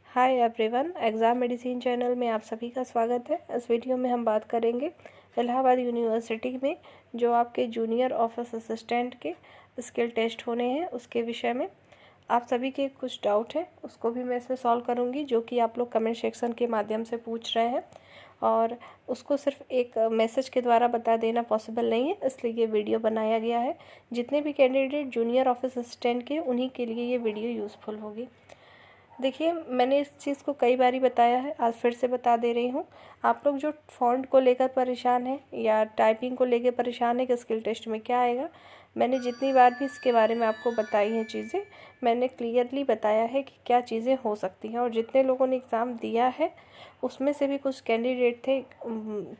Hi everyone, exam medicine channel में आप सभी का स्वागत है। इस वीडियो में हम बात करेंगे इलाहाबाद यूनिवर्सिटी में जो आपके जूनियर ऑफिस असिस्टेंट के स्किल टेस्ट होने हैं उसके विषय में। आप सभी के कुछ डाउट हैं उसको भी मैं इसमें सॉल्व करूंगी, जो कि आप लोग कमेंट सेक्शन के माध्यम से पूछ रहे हैं और उसको सिर्फ एक मैसेज के द्वारा बता देना पॉसिबल नहीं है, इसलिए ये वीडियो बनाया गया है। जितने भी कैंडिडेट जूनियर ऑफिस असिस्टेंट के उन्हीं के लिए ये वीडियो यूज़फुल होगी। देखिए, मैंने इस चीज़ को कई बारी बताया है, आज फिर से बता दे रही हूँ। आप लोग जो फ़ॉन्ट को लेकर परेशान हैं या टाइपिंग को लेकर परेशान है कि स्किल टेस्ट में क्या आएगा, मैंने जितनी बार भी इसके बारे में आपको बताई हैं चीज़ें, मैंने क्लियरली बताया है कि क्या चीज़ें हो सकती हैं। और जितने लोगों ने एग्ज़ाम दिया है उसमें से भी कुछ कैंडिडेट थे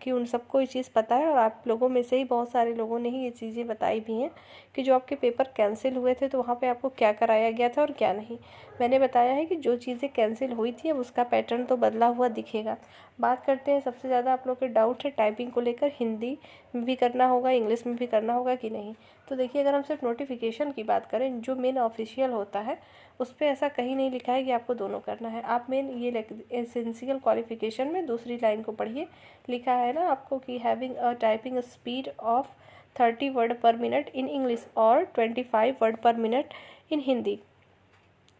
कि उन सबको ये चीज़ पता है, और आप लोगों में से ही बहुत सारे लोगों ने ही ये चीज़ें बताई भी हैं कि जो आपके पेपर कैंसिल हुए थे तो वहाँ पे आपको क्या कराया गया था और क्या नहीं। मैंने बताया है कि जो चीज़ें कैंसिल हुई थी अब उसका पैटर्न तो बदला हुआ दिखेगा। बात करते हैं, सबसे ज़्यादा आप लोग के डाउट है टाइपिंग को लेकर, हिंदी में भी करना होगा, इंग्लिश में भी करना होगा कि नहीं। तो देखिए, अगर हम सिर्फ नोटिफिकेशन की बात करें जो मेन ऑफिशियल होता है उस पर ऐसा कहीं नहीं लिखा है कि आपको दोनों करना है। आप मेन ये एसेंशियल क्वालिफिकेशन में दूसरी लाइन को पढ़िए, लिखा है ना आपको कि having a typing speed of 30 word पर मिनट इन इंग्लिश और 25 वर्ड पर मिनट इन हिंदी।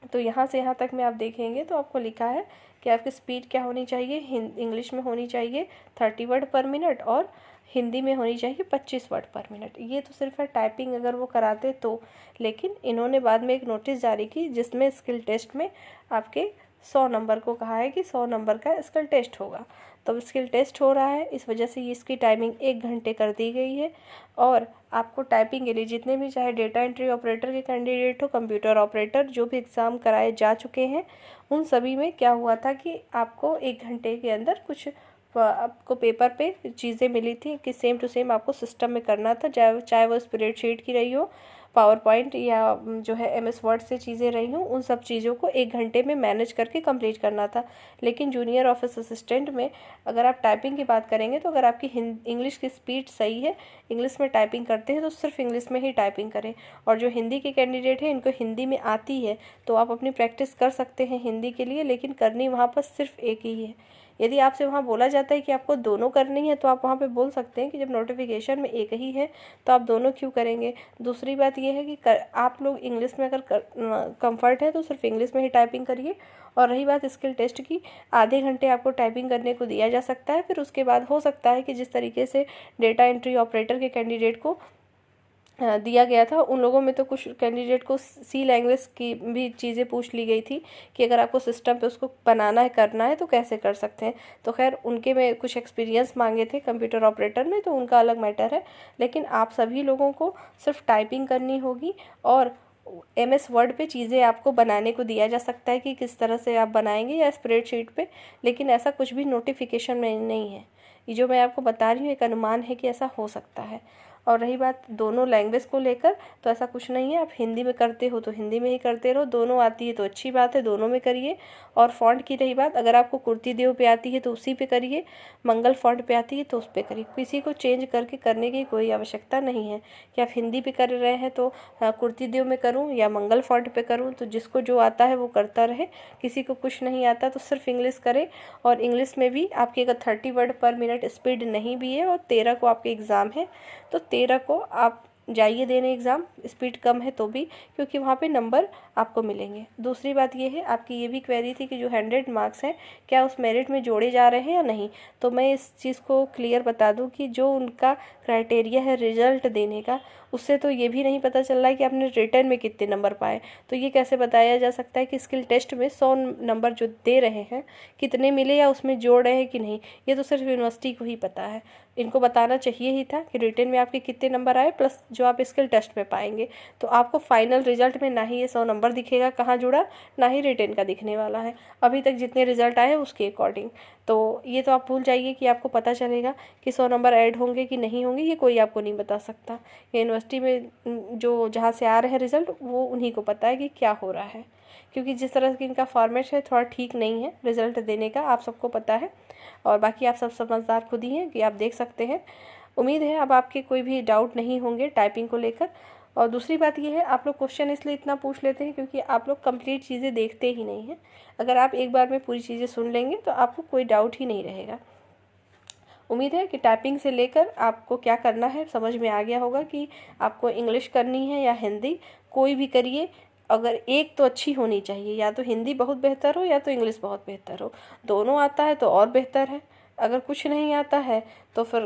तो यहाँ से यहाँ तक में आप देखेंगे तो आपको लिखा है कि आपकी स्पीड क्या होनी चाहिए, इंग्लिश में होनी चाहिए 30 वर्ड पर मिनट और हिंदी में होनी चाहिए 25 वर्ड पर मिनट। ये तो सिर्फ है टाइपिंग अगर वो कराते तो, लेकिन इन्होंने बाद में एक नोटिस जारी की जिसमें स्किल टेस्ट में आपके 100 नंबर को कहा है कि 100 नंबर का स्किल टेस्ट होगा। तो स्किल टेस्ट हो रहा है, इस वजह से इसकी टाइमिंग 1 घंटे कर दी गई है। और आपको टाइपिंग के लिए जितने भी चाहे डेटा एंट्री ऑपरेटर के कैंडिडेट हो, कंप्यूटर ऑपरेटर जो भी एग्ज़ाम कराए जा चुके हैं, उन सभी में क्या हुआ था कि आपको 1 घंटे के अंदर कुछ आपको पेपर पे चीज़ें मिली थी कि सेम टू सेम आपको सिस्टम में करना था, चाहे वो स्प्रेडशीट की रही हो, पावर पॉइंट या जो है MS वर्ड से चीज़ें रही हों, उन सब चीज़ों को 1 घंटे में मैनेज करके कंप्लीट करना था। लेकिन जूनियर ऑफिस असिस्टेंट में अगर आप टाइपिंग की बात करेंगे तो अगर आपकी इंग्लिश की स्पीड सही है, इंग्लिश में टाइपिंग करते हैं तो सिर्फ इंग्लिश में ही टाइपिंग करें। और जो हिंदी के कैंडिडेट हैं इनको हिंदी में आती है तो आप अपनी प्रैक्टिस कर सकते हैं हिंदी के लिए, लेकिन करनी वहाँ पर सिर्फ एक ही है। यदि आपसे वहाँ बोला जाता है कि आपको दोनों करनी है तो आप वहाँ पे बोल सकते हैं कि जब नोटिफिकेशन में एक ही है तो आप दोनों क्यों करेंगे। दूसरी बात ये है कि आप लोग इंग्लिश में अगर कंफर्ट है तो सिर्फ इंग्लिश में ही टाइपिंग करिए। और रही बात स्किल टेस्ट की, आधे घंटे आपको टाइपिंग करने को दिया जा सकता है, फिर उसके बाद हो सकता है कि जिस तरीके से डेटा एंट्री ऑपरेटर के कैंडिडेट को दिया गया था, उन लोगों में तो कुछ कैंडिडेट को सी लैंग्वेज की भी चीज़ें पूछ ली गई थी कि अगर आपको सिस्टम पे उसको बनाना है, करना है तो कैसे कर सकते हैं। तो खैर उनके में कुछ एक्सपीरियंस मांगे थे कंप्यूटर ऑपरेटर में, तो उनका अलग मैटर है। लेकिन आप सभी लोगों को सिर्फ टाइपिंग करनी होगी और MS वर्ड पे चीज़ें आपको बनाने को दिया जा सकता है कि किस तरह से आप बनाएंगे या स्प्रेडशीट पे, लेकिन ऐसा कुछ भी नोटिफिकेशन में नहीं है। ये जो मैं आपको बता रही हूँ एक अनुमान है कि ऐसा हो सकता है। और रही बात दोनों लैंग्वेज को लेकर, तो ऐसा कुछ नहीं है, आप हिंदी में करते हो तो हिंदी में ही करते रहो, दोनों आती है तो अच्छी बात है, दोनों में करिए। और फ़ॉन्ट की रही बात, अगर आपको कुर्ती देव पे आती है तो उसी पे करिए, मंगल फ़ॉन्ट पे आती है तो उस पे करिए, किसी को चेंज करके करने की कोई आवश्यकता नहीं है कि आप हिंदी पे कर रहे हैं तो कुर्ती देव में करूँ या मंगल फ़ॉन्ट पे करूँ। तो जिसको जो आता है वो करता रहे, किसी को कुछ नहीं आता तो सिर्फ इंग्लिश करें। और इंग्लिश में भी आपकी अगर 30 वर्ड पर मिनट स्पीड नहीं भी है और 13 को आपके एग्ज़ाम है तो 13 को आप जाइए देने एग्ज़ाम, स्पीड कम है तो भी, क्योंकि वहाँ पे नंबर आपको मिलेंगे। दूसरी बात ये है, आपकी ये भी क्वेरी थी कि जो 100 मार्क्स हैं क्या उस मेरिट में जोड़े जा रहे हैं या नहीं। तो मैं इस चीज़ को क्लियर बता दूं कि जो उनका क्राइटेरिया है रिजल्ट देने का, उससे तो ये भी नहीं पता चल रहा है कि आपने रिटर्न में कितने नंबर पाए। तो ये कैसे बताया जा सकता है कि स्किल टेस्ट में 100 नंबर जो दे रहे हैं कितने मिले या उसमें जोड़ रहे हैं कि नहीं, ये तो सिर्फ यूनिवर्सिटी को ही पता है। इनको बताना चाहिए ही था कि रिटर्न में आपके कितने नंबर आए प्लस जो आप स्किल टेस्ट में पाएंगे। तो आपको फाइनल रिजल्ट में ना ही ये 100 नंबर दिखेगा कहाँ जुड़ा, ना ही रिटर्न का दिखने वाला है, अभी तक जितने रिजल्ट आए उसके अकॉर्डिंग। तो ये तो आप भूल जाइए कि आपको पता चलेगा कि 100 नंबर ऐड होंगे कि नहीं होंगे, ये कोई आपको नहीं बता सकता। यूनिवर्सिटी में जो जहाँ से आ रहे हैं रिजल्ट वो उन्हीं को पता है कि क्या हो रहा है, क्योंकि जिस तरह की इनका फॉर्मेट है थोड़ा ठीक नहीं है रिजल्ट देने का, आप सबको पता है। और बाकी आप सब समझदार खुद ही हैं कि आप देख सकते हैं। उम्मीद है अब आपके कोई भी डाउट नहीं होंगे टाइपिंग को लेकर। और दूसरी बात ये है, आप लोग क्वेश्चन इसलिए इतना पूछ लेते हैं क्योंकि आप लोग कंप्लीट चीज़ें देखते ही नहीं हैं। अगर आप एक बार में पूरी चीज़ें सुन लेंगे तो आपको कोई डाउट ही नहीं रहेगा। उम्मीद है कि टाइपिंग से लेकर आपको क्या करना है समझ में आ गया होगा कि आपको इंग्लिश करनी है या हिंदी, कोई भी करिए। अगर एक तो अच्छी होनी चाहिए, या तो हिंदी बहुत बेहतर हो या तो इंग्लिश बहुत बेहतर हो। दोनों आता है तो और बेहतर है। अगर कुछ नहीं आता है तो फिर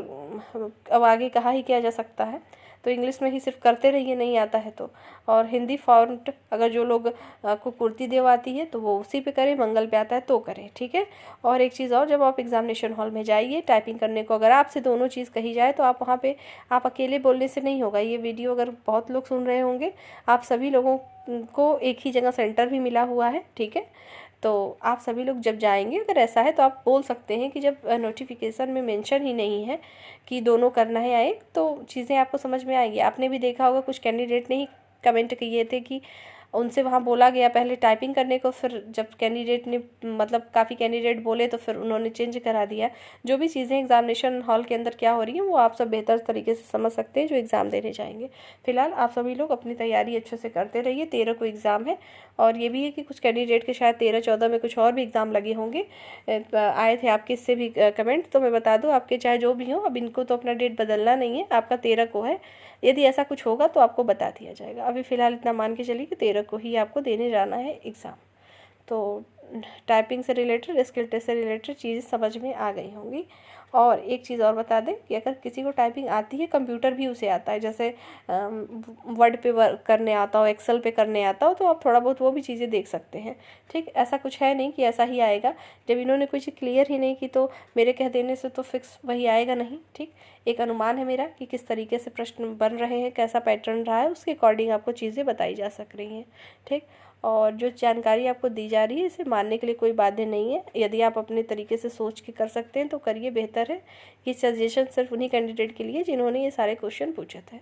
अब आगे कहा ही किया जा सकता है। तो इंग्लिश में ही सिर्फ करते रहिए, नहीं आता है तो। और हिंदी फॉन्ट अगर जो लोग को कुर्ती देव आती है तो वो उसी पे करें, मंगल पे आता है तो करें, ठीक है। और एक चीज़ और, जब आप एग्जामिनेशन हॉल में जाइए टाइपिंग करने को, अगर आपसे दोनों चीज़ कही जाए तो आप वहाँ पे, आप अकेले बोलने से नहीं होगा। ये वीडियो अगर बहुत लोग सुन रहे होंगे, आप सभी लोगों को एक ही जगह सेंटर भी मिला हुआ है, ठीक है। तो आप सभी लोग जब जाएंगे, अगर ऐसा है तो आप बोल सकते हैं कि जब नोटिफिकेशन में मेंशन ही नहीं है कि दोनों करना है या एक, तो चीज़ें आपको समझ में आएगी। आपने भी देखा होगा कुछ कैंडिडेट ने ही कमेंट किए थे कि उनसे वहाँ बोला गया पहले टाइपिंग करने को, फिर जब कैंडिडेट ने, मतलब काफ़ी कैंडिडेट बोले तो फिर उन्होंने चेंज करा दिया। जो भी चीज़ें एग्जामिनेशन हॉल के अंदर क्या हो रही हैं वो आप सब बेहतर तरीके से समझ सकते हैं जो एग्ज़ाम देने जाएंगे। फिलहाल आप सभी लोग अपनी तैयारी अच्छे से करते रहिए। 13 को एग्ज़ाम है, और ये भी है कि कुछ कैंडिडेट के शायद 13-14 में कुछ और भी एग्ज़ाम लगे होंगे। आए थे आपके इससे भी कमेंट, तो मैं बता दूँ आपके चाहे जो भी हो, अब इनको तो अपना डेट बदलना नहीं है, आपका 13 को है। यदि ऐसा कुछ होगा तो आपको बता दिया जाएगा। अभी फ़िलहाल इतना मान के चलिए कि 13 को ही आपको देने जाना है एग्ज़ाम। तो टाइपिंग से रिलेटेड, स्किल टेस्ट से रिलेटेड चीज़ें समझ में आ गई होंगी। और एक चीज़ और बता दें कि अगर किसी को टाइपिंग आती है, कंप्यूटर भी उसे आता है, जैसे वर्ड पे वर्क करने आता हो, एक्सेल पे करने आता हो, तो आप थोड़ा बहुत वो भी चीज़ें देख सकते हैं, ठीक। ऐसा कुछ है नहीं कि ऐसा ही आएगा। जब इन्होंने कोई चीज़ क्लियर ही नहीं की तो मेरे कह देने से तो फिक्स वही आएगा नहीं, ठीक। एक अनुमान है मेरा कि किस तरीके से प्रश्न बन रहे हैं, कैसा पैटर्न रहा है, उसके अकॉर्डिंग आपको चीज़ें बताई जा सक रही हैं, ठीक। और जो जानकारी आपको दी जा रही है इसे मानने के लिए कोई बाध्य नहीं है। यदि आप अपने तरीके से सोच के कर सकते हैं तो करिए, बेहतर है। ये सजेशन सिर्फ उन्हीं कैंडिडेट के लिए जिन्होंने ये सारे क्वेश्चन पूछे थे।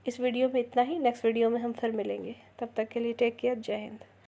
इस वीडियो में इतना ही। नेक्स्ट वीडियो में हम फिर मिलेंगे, तब तक के लिए टेक केयर। जय हिंद।